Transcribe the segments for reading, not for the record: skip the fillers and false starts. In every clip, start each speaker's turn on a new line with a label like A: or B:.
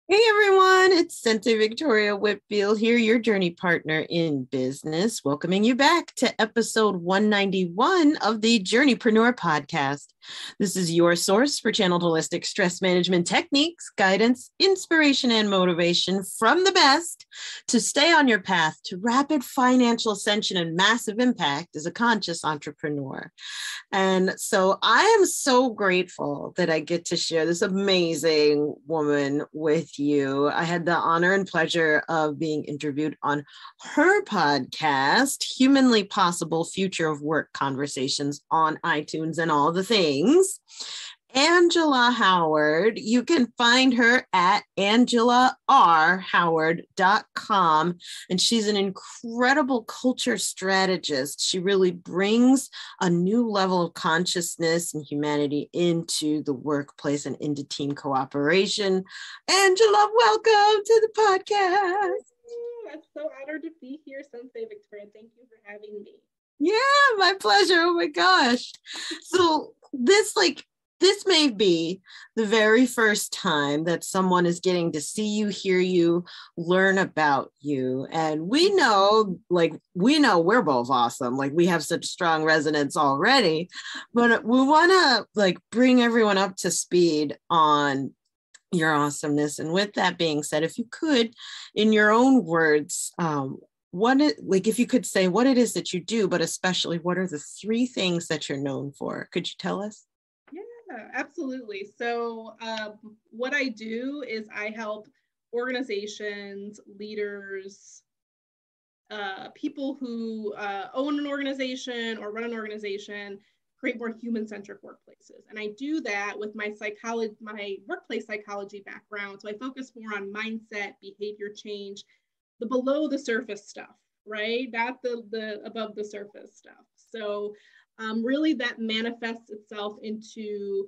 A: Hey everyone, it's Sensei Victoria Whitfield here, your journey partner in business, welcoming you back to episode 191 of the Journeypreneur Podcast. This is your source for channeled holistic stress management techniques, guidance, inspiration, and motivation from the best to stay on your path to rapid financial ascension and massive impact as a conscious entrepreneur. And so I am so grateful that I get to share this amazing woman with you. I had the honor and pleasure of being interviewed on her podcast, Humanly Possible Future of Work Conversations on iTunes and all the things. Angela Howard. You can find her at angelarhoward.com. And she's an incredible culture strategist. She really brings a new level of consciousness and humanity into the workplace and into team cooperation. Angela, welcome to the podcast.
B: I'm so honored to be here, Sensei Victoria. Thank you for having me.
A: Yeah, my pleasure. Oh my gosh. So this may be the very first time that someone is getting to see you, hear you, learn about you. And we know we're both awesome. Like we have such strong resonance already, but we want to bring everyone up to speed on your awesomeness. And with that being said, if you could, in your own words, if you could say what it is that you do, but especially what are the 3 things that you're known for? Could you tell us?
B: Absolutely. So what I do is I help organizations, leaders, people who own an organization or run an organization, create more human-centric workplaces. And I do that with my workplace psychology background. So I focus more on mindset, behavior change, the below the surface stuff, right? Not the above the surface stuff. So really that manifests itself into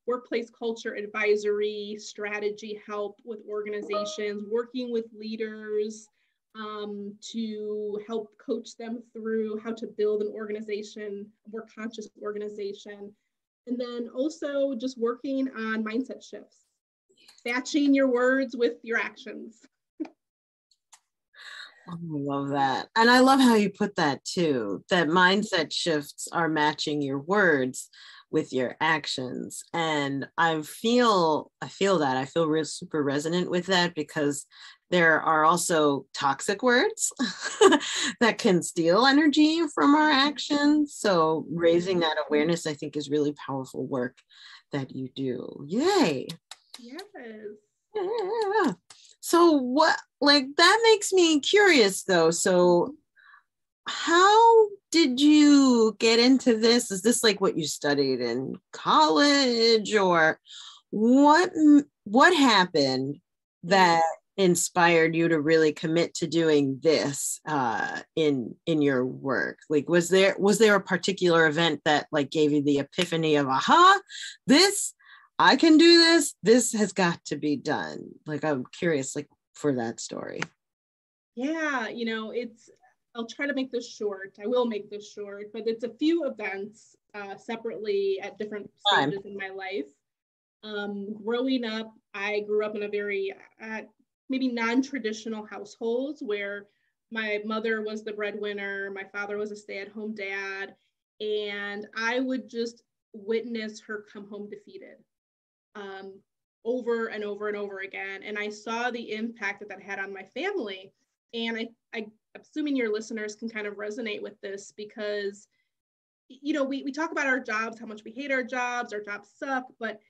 B: workplace culture advisory, strategy help with organizations, working with leaders to help coach them through how to build an organization, a more conscious organization. And then also just working on mindset shifts, matching your words with your actions.
A: I love that. And I love how you put that too, that mindset shifts are matching your words with your actions. And I feel that. I feel real super resonant with that because there are also toxic words that can steal energy from our actions. So raising that awareness, I think, is really powerful work that you do. Yay.
B: Yes.
A: Yeah. So that makes me curious though. So how did you get into this? Is this like what you studied in college, or what happened that inspired you to really commit to doing this in your work? Like, was there a particular event that gave you the epiphany of, aha, I can do this has got to be done? I'm curious for that story.
B: Yeah, I'll try to make this short. I will make this short, but it's a few events separately at different stages in my life. Growing up, I grew up in a very maybe non-traditional households where my mother was the breadwinner, my father was a stay-at-home dad, and I would just witness her come home defeated over and over and over again. And I saw the impact that had on my family. And I'm assuming your listeners can kind of resonate with this because, we talk about our jobs, how much we hate our jobs suck, but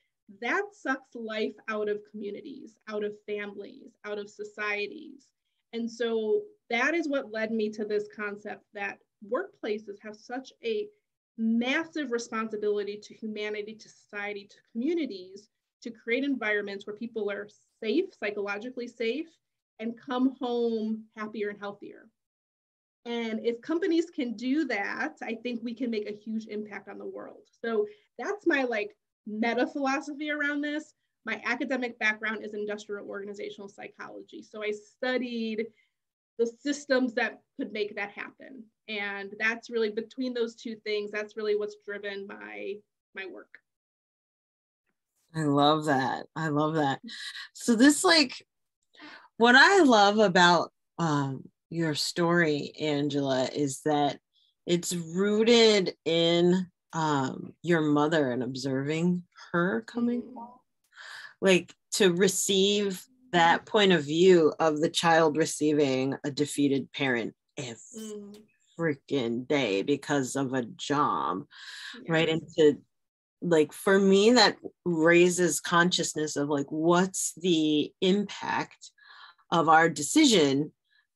B: that sucks life out of communities, out of families, out of societies. And so that is what led me to this concept that workplaces have such a massive responsibility to humanity, to society, to communities, to create environments where people are safe, psychologically safe, and come home happier and healthier. And if companies can do that, I think we can make a huge impact on the world. So that's my meta philosophy around this. My academic background is industrial organizational psychology. So I studied the systems that could make that happen. And that's really, between those two things, that's really what's driven my work.
A: I love that. I love that. So this, like, what I love about your story, Angela, is that it's rooted in your mother and observing her coming home. Like, to receive that point of view of the child receiving a defeated parent every freaking day because of a job, right? And to, like, for me, that raises consciousness of, like, what's the impact of our decision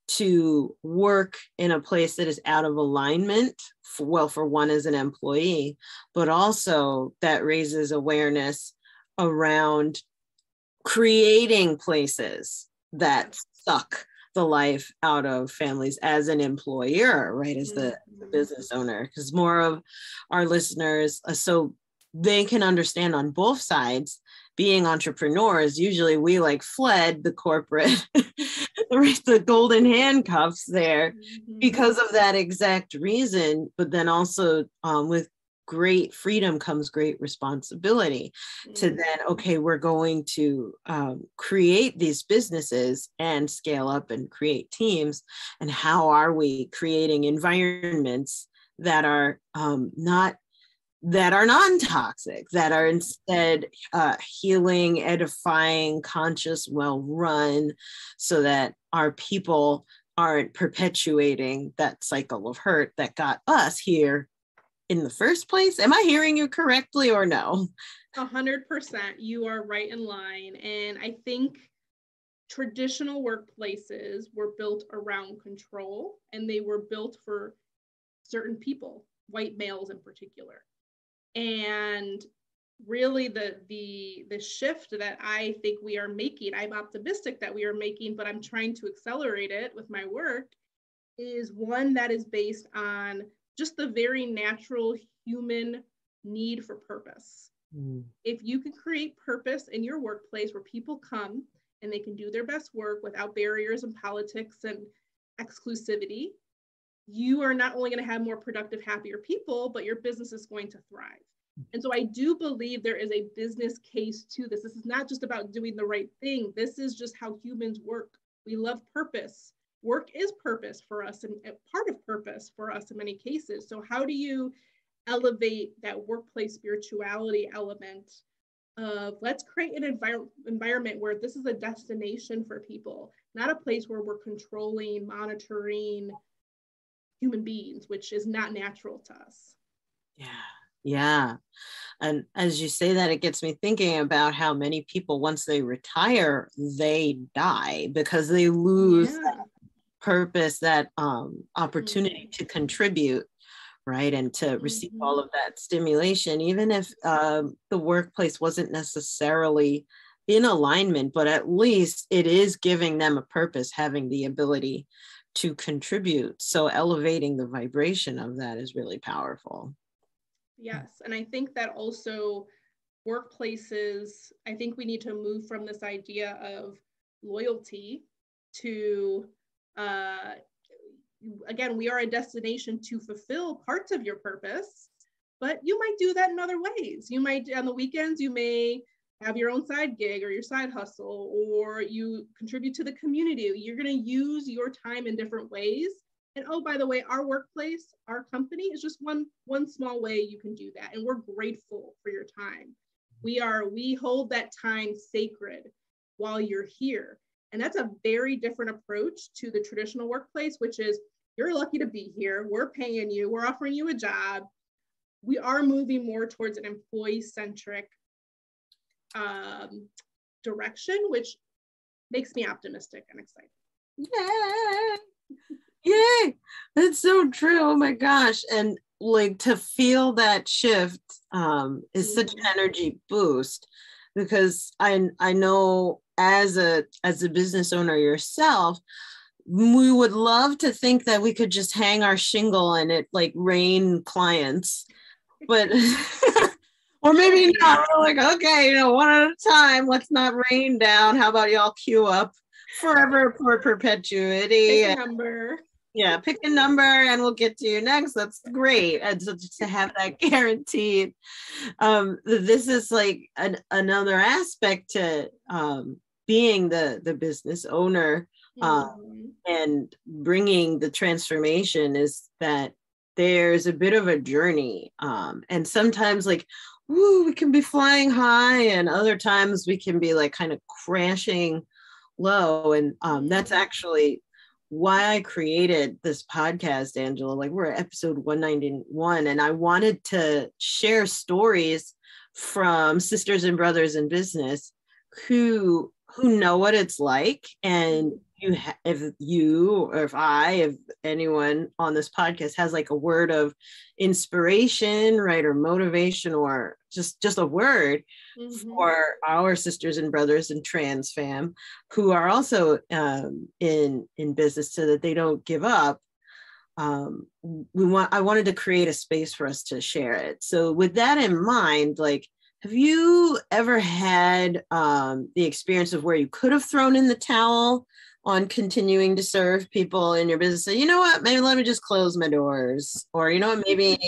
A: to work in a place that is out of alignment, for one as an employee, but also that raises awareness around creating places that suck the life out of families as an employer, right? As the business owner, because more of our listeners, so they can understand on both sides, being entrepreneurs, usually we, like, fled the corporate, the golden handcuffs there because of that exact reason. But then also with great freedom comes great responsibility to then, okay, we're going to create these businesses and scale up and create teams. And how are we creating environments that are non-toxic, that are instead healing, edifying, conscious, well-run, so that our people aren't perpetuating that cycle of hurt that got us here in the first place? Am I hearing you correctly or no?
B: 100%. You are right in line. And I think traditional workplaces were built around control, and they were built for certain people, white males in particular. And really the shift that I think we are making, I'm optimistic that we are making, but I'm trying to accelerate it with my work, is one that is based on just the very natural human need for purpose. If you can create purpose in your workplace where people come and they can do their best work without barriers and politics and exclusivity, you are not only going to have more productive, happier people, but your business is going to thrive. And so I do believe there is a business case to this. This is not just about doing the right thing. This is just how humans work. We love purpose. Work is purpose for us, and part of purpose for us in many cases. So how do you elevate that workplace spirituality element of, let's create an environment where this is a destination for people, not a place where we're controlling, monitoring human beings, which is not natural to us.
A: Yeah. And as you say that, it gets me thinking about how many people, once they retire, they die because they lose that purpose, that opportunity to contribute, right? And to receive all of that stimulation, even if the workplace wasn't necessarily in alignment, but at least it is giving them a purpose, having the ability to contribute. So elevating the vibration of that is really powerful.
B: Yes. And I think that also workplaces, I think we need to move from this idea of loyalty to, again, we are a destination to fulfill parts of your purpose, but you might do that in other ways. You might, on the weekends, you may have your own side gig or your side hustle, or you contribute to the community. You're going to use your time in different ways. And oh, by the way, our workplace, our company is just one small way you can do that. And we're grateful for your time. We hold that time sacred while you're here. And that's a very different approach to the traditional workplace, which is, you're lucky to be here. We're paying you. We're offering you a job. We are moving more towards an employee-centric direction, which makes me optimistic and excited.
A: Yeah. Yay, that's so true. Oh my gosh. And like, to feel that shift is such an energy boost, because I know as a business owner yourself, we would love to think that we could just hang our shingle and it like rain clients, but or maybe not. We're like, okay, one at a time, let's not rain down. How about y'all queue up forever for perpetuity?
B: Take a number.
A: Yeah, pick a number and we'll get to you next. That's great. And so just to have that guaranteed. This is like another aspect to being the business owner and bringing the transformation is that there's a bit of a journey. And sometimes like, woo, we can be flying high, and other times we can be like kind of crashing low. And that's actually why I created this podcast, Angela. Like, we're at episode 191, and I wanted to share stories from sisters and brothers in business who know what it's like. And if you or if anyone on this podcast has like a word of inspiration, right, or motivation, or just a word for our sisters and brothers in trans fam who are also in business, so that they don't give up. I wanted to create a space for us to share it. So with that in mind, like, have you ever had the experience of where you could have thrown in the towel on continuing to serve people in your business? So, you know what, maybe let me just close my doors, or, you know what, maybe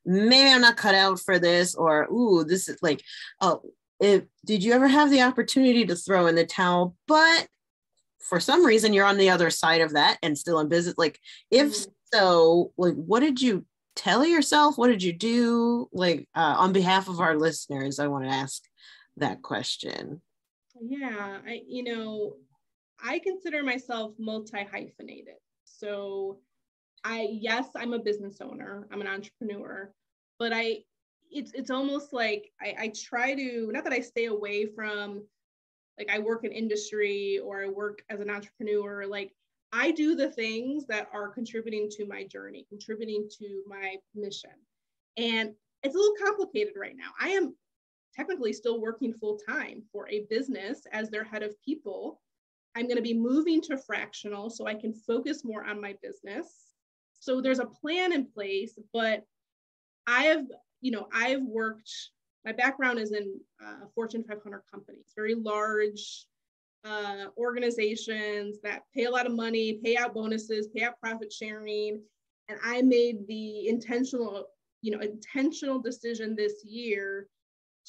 A: I'm not cut out for this, or, ooh, this is like, did you ever have the opportunity to throw in the towel, but for some reason you're on the other side of that and still in business? Like, if so, like, what did you tell yourself? What did you do? Like, on behalf of our listeners, I want to ask that question.
B: Yeah, I consider myself multi-hyphenated. So I'm a business owner, I'm an entrepreneur, but it's almost like I try to, not that I stay away from, like, I work in industry or I work as an entrepreneur, like, I do the things that are contributing to my journey, contributing to my mission. And it's a little complicated right now. I am technically still working full time for a business as their head of people. I'm going to be moving to fractional so I can focus more on my business. So there's a plan in place, but I've worked, my background is in Fortune 500 companies, very large organizations that pay a lot of money, pay out bonuses, pay out profit sharing. And I made the intentional decision this year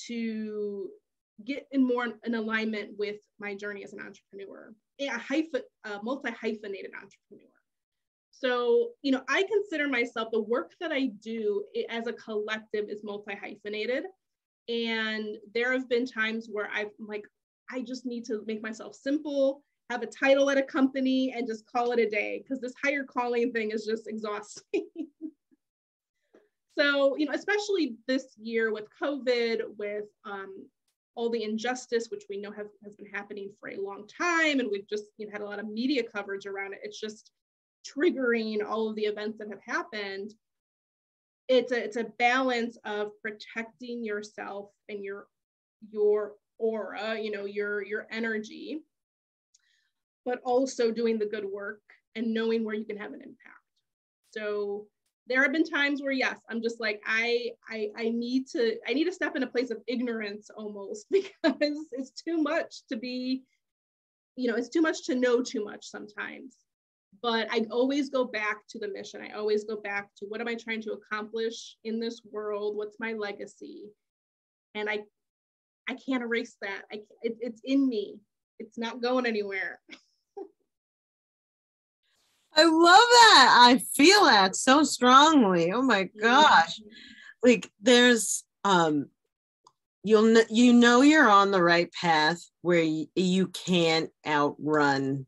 B: to get in alignment with my journey as an entrepreneur, a multi-hyphenated entrepreneur. So, I consider myself, the work that I do as a collective is multi-hyphenated. And there have been times where I'm like, I just need to make myself simple, have a title at a company, and just call it a day, because this higher calling thing is just exhausting. So, especially this year with COVID, with all the injustice, which we know has been happening for a long time, and we've just had a lot of media coverage around it. It's just triggering all of the events that have happened. It's a balance of protecting yourself and your aura, your energy, but also doing the good work and knowing where you can have an impact. So there have been times where, yes, I'm just like, I need to step in a place of ignorance almost, because it's too much to be, it's too much to know too much sometimes. But I always go back to the mission. I always go back to, what am I trying to accomplish in this world? What's my legacy? And I can't erase that. It's in me. It's not going anywhere.
A: I love that. I feel that so strongly. Oh my gosh. Like, there's you're on the right path where you can't outrun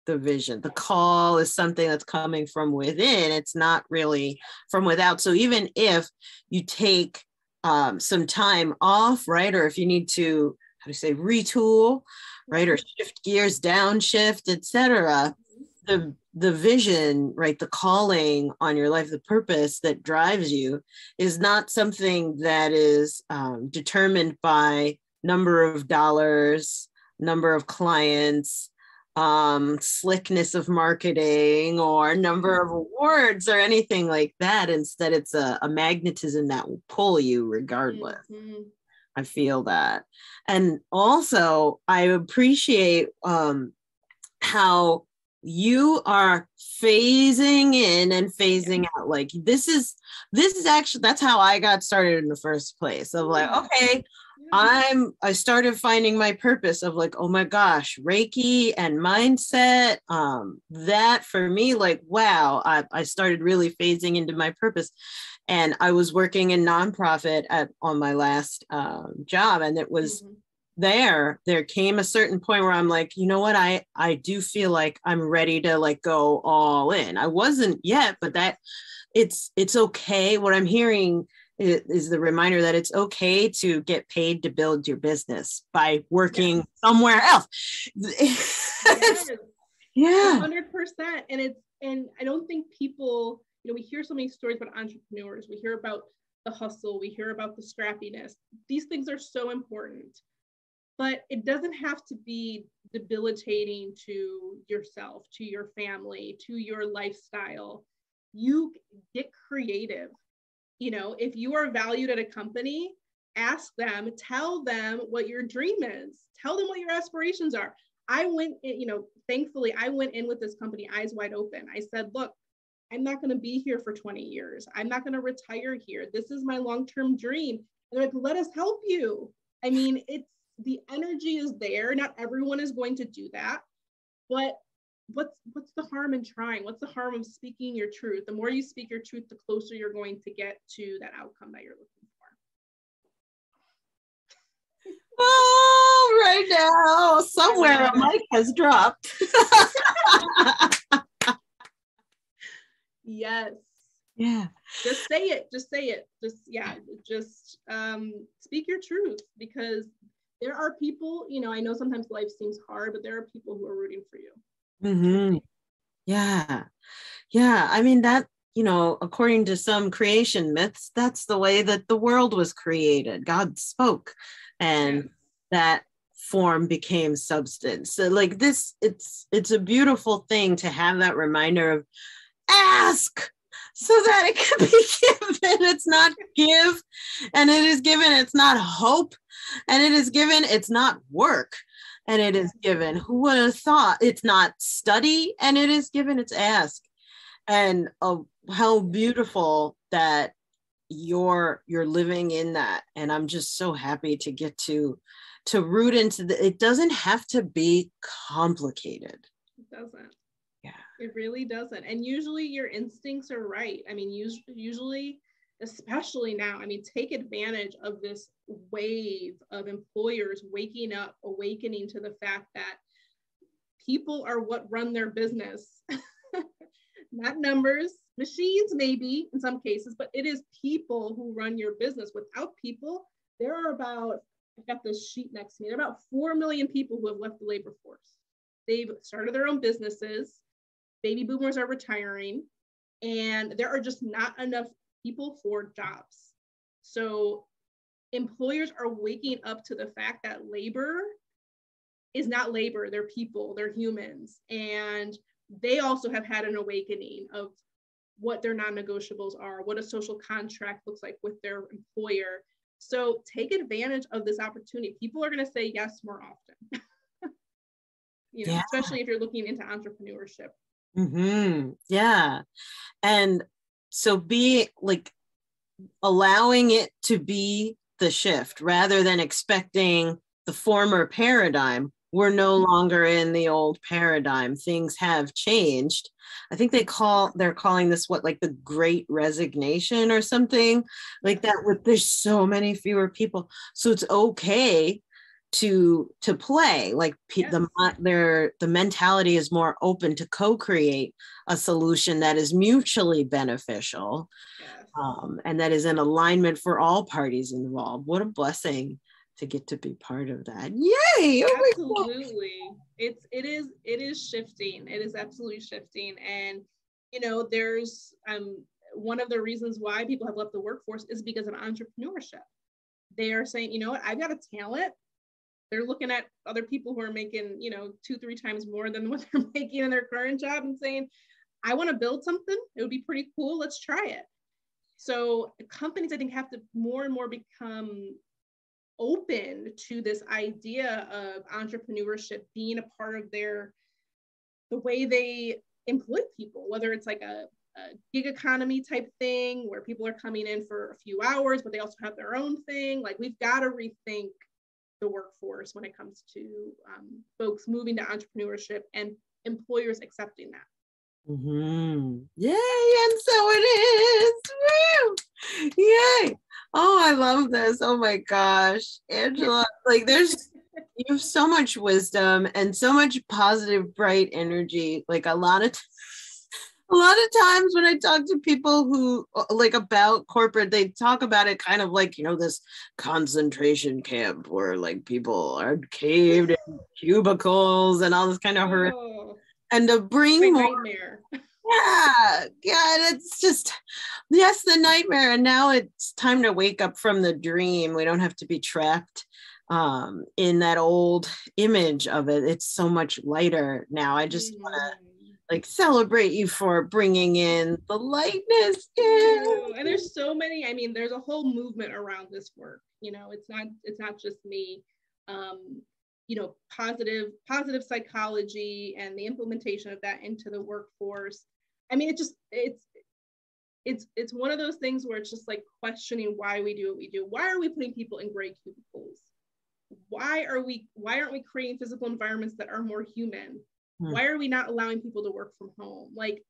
A: the vision. The call is something that's coming from within. It's not really from without. So even if you take some time off, right, or if you need to, retool, right, or shift gears, downshift, etc., the vision, right, the calling on your life, the purpose that drives you is not something that is determined by number of dollars, number of clients, slickness of marketing, or number of awards, or anything like that. Instead, it's a magnetism that will pull you regardless. I feel that. And also, I appreciate how you are phasing in and phasing out. Like this is actually, that's how I got started in the first place. Of like, okay, I started finding my purpose of like, oh my gosh, Reiki and mindset. That for me, like, wow, I started really phasing into my purpose. And I was working in nonprofit on my last job, and it was there came a certain point where I'm like, you know what, I do feel like I'm ready to like go all in. I wasn't yet, but that it's okay. What I'm hearing is the reminder that it's okay to get paid to build your business by working somewhere else.
B: Yes.
A: Yeah.
B: 100%. And I don't think people, we hear so many stories about entrepreneurs. We hear about the hustle. We hear about the scrappiness. These things are so important, but it doesn't have to be debilitating to yourself, to your family, to your lifestyle. You get creative. If you are valued at a company, ask them, tell them what your dream is, tell them what your aspirations are. I went in, thankfully I went in with this company eyes wide open. I said, look, I'm not going to be here for 20 years. I'm not going to retire here. This is my long-term dream. And they're like, let us help you. I mean, the energy is there. Not everyone is going to do that, but what's the harm in trying? What's the harm of speaking your truth? The more you speak your truth, the closer you're going to get to that outcome that you're looking for.
A: Oh, right now, somewhere a mic has dropped.
B: Yes.
A: Yeah.
B: Just say it. Just speak your truth, because there are people, I know sometimes life seems hard, but there are people who are rooting for you.
A: Mm-hmm. Yeah. Yeah. I mean, that, according to some creation myths, that's the way that the world was created. God spoke, and that form became substance. So like this, it's a beautiful thing to have that reminder of ask so that it can be given. It's not give, and it is given. It's not hope, and it is given. It's not work, and it is given. Who would have thought? It's not study, and it is given. It's ask. And how beautiful that you're living in that. And I'm just so happy to get to root into it doesn't have to be complicated.
B: It doesn't.
A: Yeah.
B: It really doesn't. And usually your instincts are right. I mean, usually, especially now, I mean, take advantage of this wave of employers waking up, awakening to the fact that people are what run their business. Not numbers, machines maybe in some cases, but it is people who run your business. Without people, there are about, I've got this sheet next to me, there are about 4 million people who have left the labor force. They've started their own businesses. Baby boomers are retiring, and there are just not enough people for jobs. So employers are waking up to the fact that labor is not labor, they're people, they're humans. And they also have had an awakening of what their non-negotiables are, what a social contract looks like with their employer. So take advantage of this opportunity. People are going to say yes more often, especially if you're looking into entrepreneurship.
A: Mm-hmm. Yeah. And so be like allowing it to be the shift rather than expecting the former paradigm. We're no longer in the old paradigm. Things have changed. I think they're calling this like the Great Resignation or something like that. There's so many fewer people. So it's okay to play like the mentality is more open to co-create a solution that is mutually beneficial, and that is in alignment for all parties involved. What a blessing to get to be part of that. Yay! Oh,
B: absolutely. It is shifting. It is absolutely shifting. And there's one of the reasons why people have left the workforce is because of entrepreneurship. They are saying, you know what, I've got a talent. They're looking at other people who are making 2-3 times more than what they're making in their current job and saying, I want to build something. It would be pretty cool. Let's try it. So companies, I think, have to more and more become open to this idea of entrepreneurship being a part of their the way they employ people, whether it's like a gig economy type thing where people are coming in for a few hours, but they also have their own thing. Like, we've got to rethink the workforce when it comes to folks moving to entrepreneurship and employers accepting that.
A: Mm-hmm. Yay, and so it is. Woo! Yay. Oh, I love this. Oh my gosh. Angela, like you have so much wisdom and so much positive, bright energy. Like a lot of times when I talk to people who like about corporate, they talk about it kind of like, this concentration camp where like people are caved in cubicles and all this kind of horrific. And to bring more
B: nightmare.
A: Yeah, it's just, yes, the nightmare. And now it's time to wake up from the dream. We don't have to be trapped in that old image of it. It's so much lighter now. I just want to celebrate you for bringing in the lightness.
B: And there's so many, there's a whole movement around this work. It's not just me. Positive psychology and the implementation of that into the workforce. It's one of those things where it's just like questioning why we do what we do. Why are we putting people in gray cubicles? Why aren't we creating physical environments that are more human? Why are we not allowing people to work from home? Like,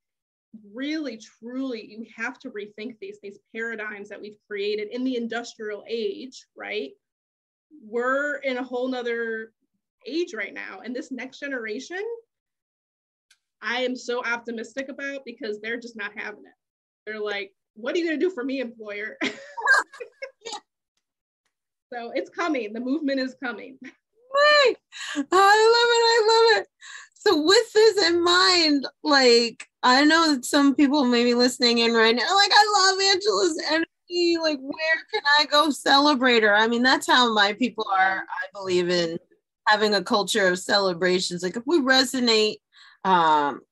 B: really, truly, we have to rethink these paradigms that we've created in the industrial age, right? We're in a whole nother age right now. And this next generation, I am so optimistic about, because they're just not having it. They're like, what are you going to do for me, employer? So it's coming. The movement is coming.
A: Right. I love it. So with this in mind, like, I know that some people may be listening in right now, like, I love Angela's energy. Like, where can I go celebrate her? That's how my people are. I believe in having a culture of celebrations. Like, if we resonate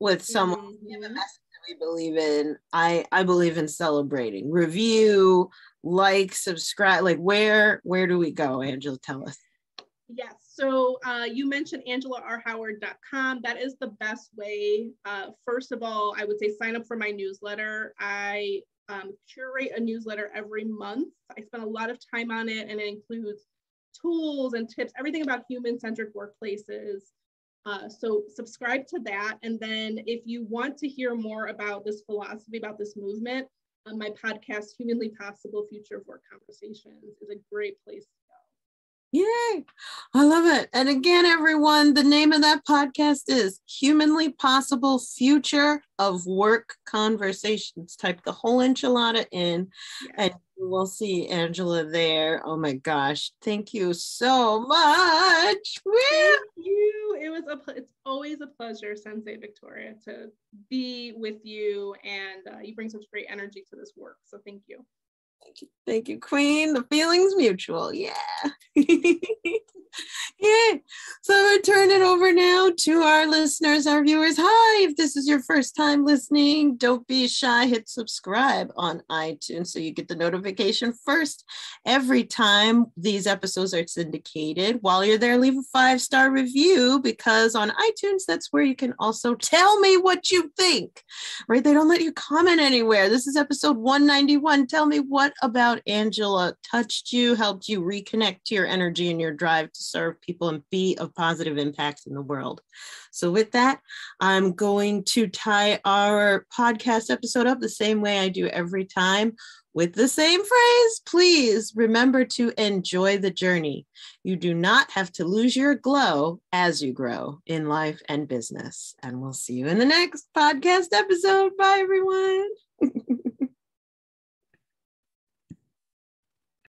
A: with someone, give a message that we believe in, I believe in celebrating. Review, like, subscribe. Like, where do we go? Angela, tell us.
B: Yes. So you mentioned AngelaRHoward.com. That is the best way. First of all, I would say sign up for my newsletter. I curate a newsletter every month. I spend a lot of time on it, and it includes tools and tips, everything about human-centric workplaces. So subscribe to that. And then if you want to hear more about this philosophy, about this movement, my podcast, Humanly Possible Future of Work Conversations, is a great place to go.
A: Yay! I love it. And again, everyone, the name of that podcast is Humanly Possible Future of Work Conversations. Type the whole enchilada in, and you will see Angela there. Oh my gosh. Thank you so much.
B: Thank you. It's always a pleasure, Sensei Victoria, to be with you, and you bring such great energy to this work. So thank you.
A: Thank you, Queen. The feeling's mutual. Yeah. Yeah. So I'm going to turn it over now to our listeners, our viewers. Hi, if this is your first time listening, don't be shy. Hit subscribe on iTunes so you get the notification first every time these episodes are syndicated. While you're there, leave a 5-star review, because on iTunes, that's where you can also tell me what you think, right? They don't let you comment anywhere. This is episode 191. Tell me what about Angela touched you, helped you reconnect to your energy and your drive to serve people and be of positive impact in the world. So with that, I'm going to tie our podcast episode up the same way I do every time, with the same phrase. Please remember to enjoy the journey. You do not have to lose your glow as you grow in life and business. And we'll see you in the next podcast episode. Bye, everyone.